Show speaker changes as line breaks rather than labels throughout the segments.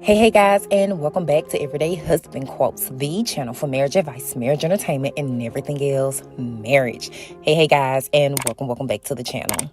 Hey guys, and welcome back to Everyday Husband Quotes, the channel for marriage advice, marriage entertainment, and everything else marriage. Hey guys, and welcome back to the channel.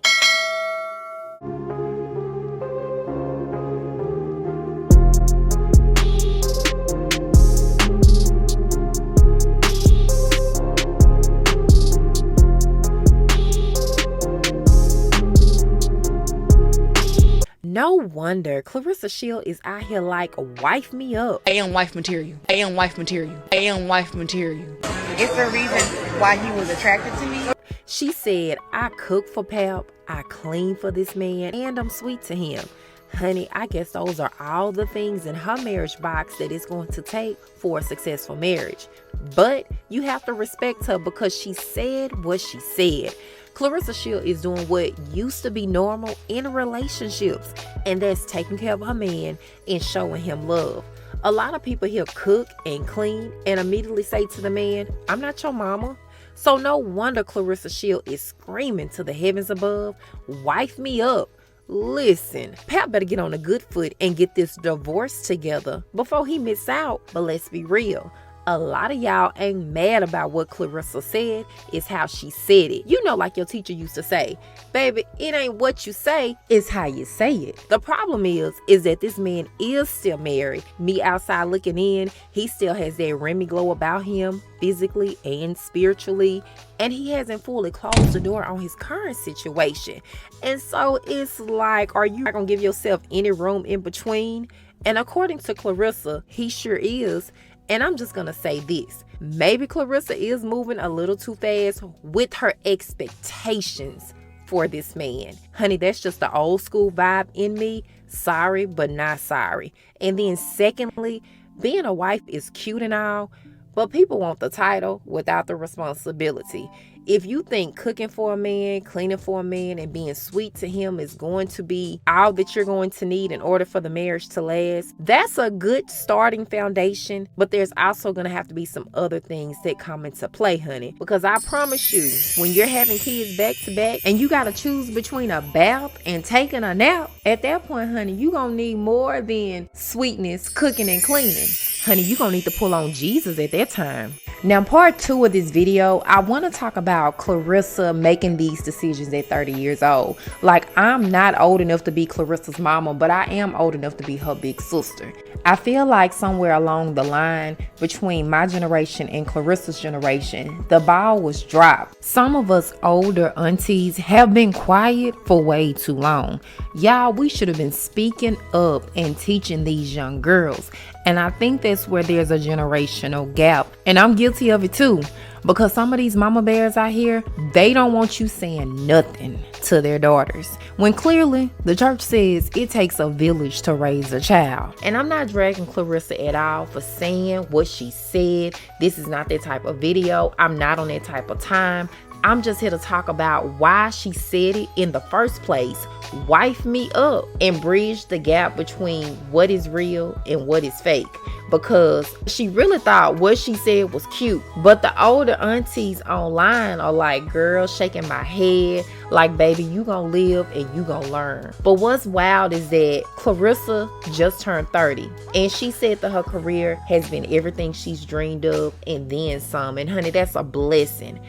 No wonder Claressa Shields is out here like, wife me up.
I am wife material. I am wife material. I am wife material.
It's the reason why he was attracted to me.
She said, I cook for Pap, I clean for this man, and I'm sweet to him. Honey, I guess those are all the things in her marriage box that it's going to take for a successful marriage. But you have to respect her because she said what she said. Claressa Shields is doing what used to be normal in relationships, and that's taking care of her man and showing him love. A lot of people here cook and clean and immediately say to the man, I'm not your mama. So no wonder Claressa Shields is screaming to the heavens above, wife me up. Listen, Pap better get on a good foot and get this divorce together before he miss out. But let's be real. A lot of y'all ain't mad about what Claressa said, it's how she said it. You know, like your teacher used to say, baby, it ain't what you say, it's how you say it. The problem is that this man is still married. Me outside looking in, he still has that Remy glow about him, physically and spiritually, and he hasn't fully closed the door on his current situation. And so it's like, are you not gonna give yourself any room in between? And according to Claressa, he sure is. And I'm just going to say this. Maybe Claressa is moving a little too fast with her expectations for this man. Honey, that's just the old school vibe in me. Sorry, but not sorry. And then secondly, being a wife is cute and all, but people want the title without the responsibility. If you think cooking for a man, cleaning for a man, and being sweet to him is going to be all that you're going to need in order for the marriage to last, that's a good starting foundation. But there's also going to have to be some other things that come into play, honey. Because I promise you, when you're having kids back to back and you got to choose between a bath and taking a nap, at that point, honey, you're going to need more than sweetness, cooking, and cleaning. Honey, you're going to need to pull on Jesus at that time. Now, part 2 of this video, I want to talk about Claressa making these decisions at 30 years old. Like, I'm not old enough to be Claressa's mama, but I am old enough to be her big sister. I feel like somewhere along the line between my generation and Claressa's generation, the ball was dropped. Some of us older aunties have been quiet for way too long. Y'all, we should have been speaking up and teaching these young girls. And I think that's where there's a generational gap. And I'm guilty of it too. Because some of these mama bears out here, they don't want you saying nothing to their daughters. When clearly, the church says it takes a village to raise a child. And I'm not dragging Claressa at all for saying what she said. This is not that type of video. I'm not on that type of time. I'm just here to talk about why she said it in the first place. Wife me up and bridge the gap between what is real and what is fake. Because she really thought what she said was cute. But the older aunties online are like, girl, shaking my head. Like, baby, you gonna live and you gonna learn. But what's wild is that Claressa just turned 30. And she said that her career has been everything she's dreamed of and then some. And honey, that's a blessing.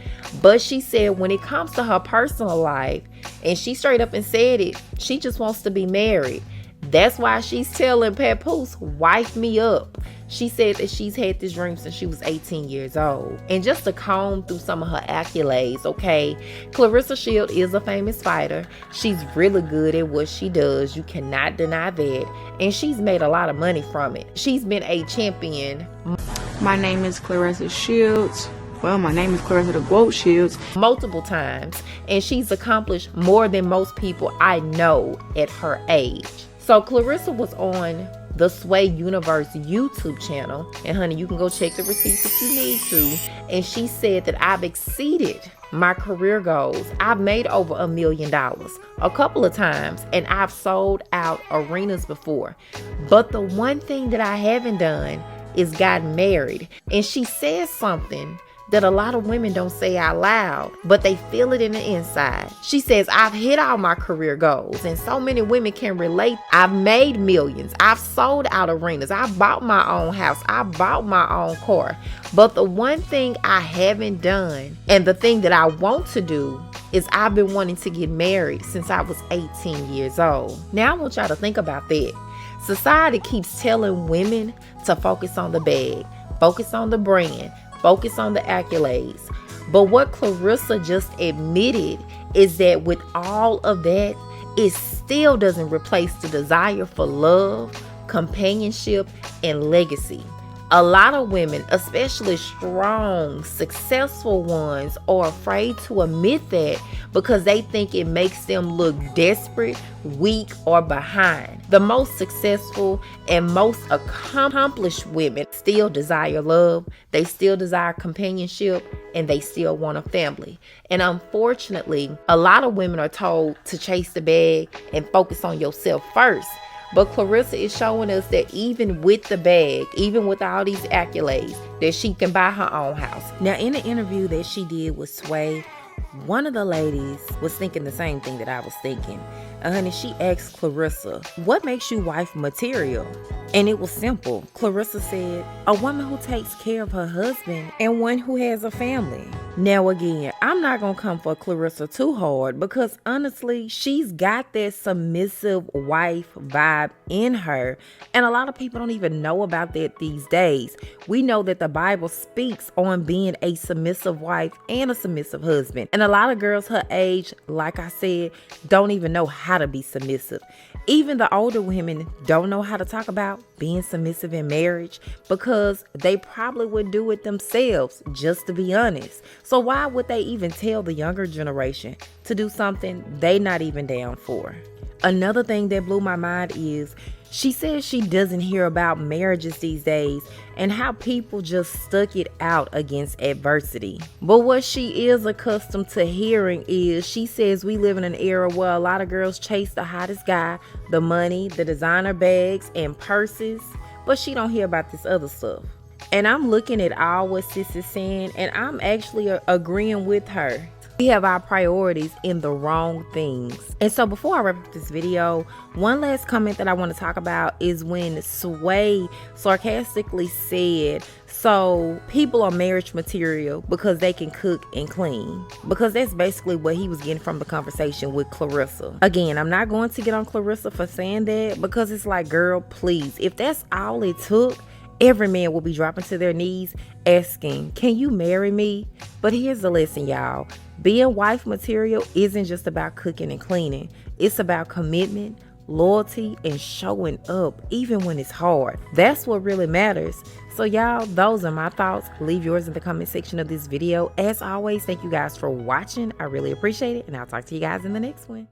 But she said when it comes to her personal life, and she straight up and said it, she just wants to be married. That's why she's telling Papose, wife me up. She said that she's had this dream since she was 18 years old. And just to comb through some of her accolades, okay, Claressa Shields is a famous fighter. She's really good at what she does. You cannot deny that. And she's made a lot of money from it. She's been a champion.
My name is Claressa Shields. Well, my name is Claressa the Quote Shields.
Multiple times. And she's accomplished more than most people I know at her age. So Claressa was on the Sway Universe YouTube channel. And honey, you can go check the receipts if you need to. And she said that I've exceeded my career goals. I've made over $1 million a couple of times. And I've sold out arenas before. But the one thing that I haven't done is gotten married. And she said something that a lot of women don't say out loud, but they feel it in the inside. She says, I've hit all my career goals, and so many women can relate. I've made millions. I've sold out arenas. I bought my own house. I bought my own car. But the one thing I haven't done, and the thing that I want to do, is I've been wanting to get married since I was 18 years old. Now I want y'all to think about that. Society keeps telling women to focus on the bag, focus on the brand, focus on the accolades. But what Claressa just admitted is that with all of that, it still doesn't replace the desire for love, companionship, and legacy. A lot of women, especially strong, successful ones, are afraid to admit that because they think it makes them look desperate, weak, or behind. The most successful and most accomplished women still desire love, they still desire companionship, and they still want a family. And unfortunately, a lot of women are told to chase the bag and focus on yourself first. But Claressa is showing us that even with the bag, even with all these accolades, that she can buy her own house. Now, in the interview that she did with Sway, one of the ladies was thinking the same thing that I was thinking. Honey, she asked Claressa, what makes you wife material? And it was simple. Claressa said, a woman who takes care of her husband and one who has a family. Now again, I'm not going to come for Claressa too hard because honestly, she's got that submissive wife vibe in her. And a lot of people don't even know about that these days. We know that the Bible speaks on being a submissive wife and a submissive husband. And a lot of girls her age, like I said, don't even know how to be submissive. Even the older women don't know how to talk about being submissive in marriage because they probably would do it themselves, just to be honest. So why would they even tell the younger generation to do something they not even down for? Another thing that blew my mind is she says she doesn't hear about marriages these days and how people just stuck it out against adversity. But what she is accustomed to hearing is she says we live in an era where a lot of girls chase the hottest guy, the money, the designer bags, and purses, but she don't hear about this other stuff. And I'm looking at all what sis is saying, and I'm actually agreeing with her. We have our priorities in the wrong things. And so before I wrap up this video, one last comment that I want to talk about is when Sway sarcastically said, so people are marriage material because they can cook and clean. Because that's basically what he was getting from the conversation with Claressa. Again, I'm not going to get on Claressa for saying that because it's like, girl, please, if that's all it took, every man will be dropping to their knees asking, can you marry me? But here's the lesson, y'all. Being wife material isn't just about cooking and cleaning. It's about commitment, loyalty, and showing up even when it's hard. That's what really matters. So y'all, those are my thoughts. Leave yours in the comment section of this video. As always, thank you guys for watching. I really appreciate it, and I'll talk to you guys in the next one.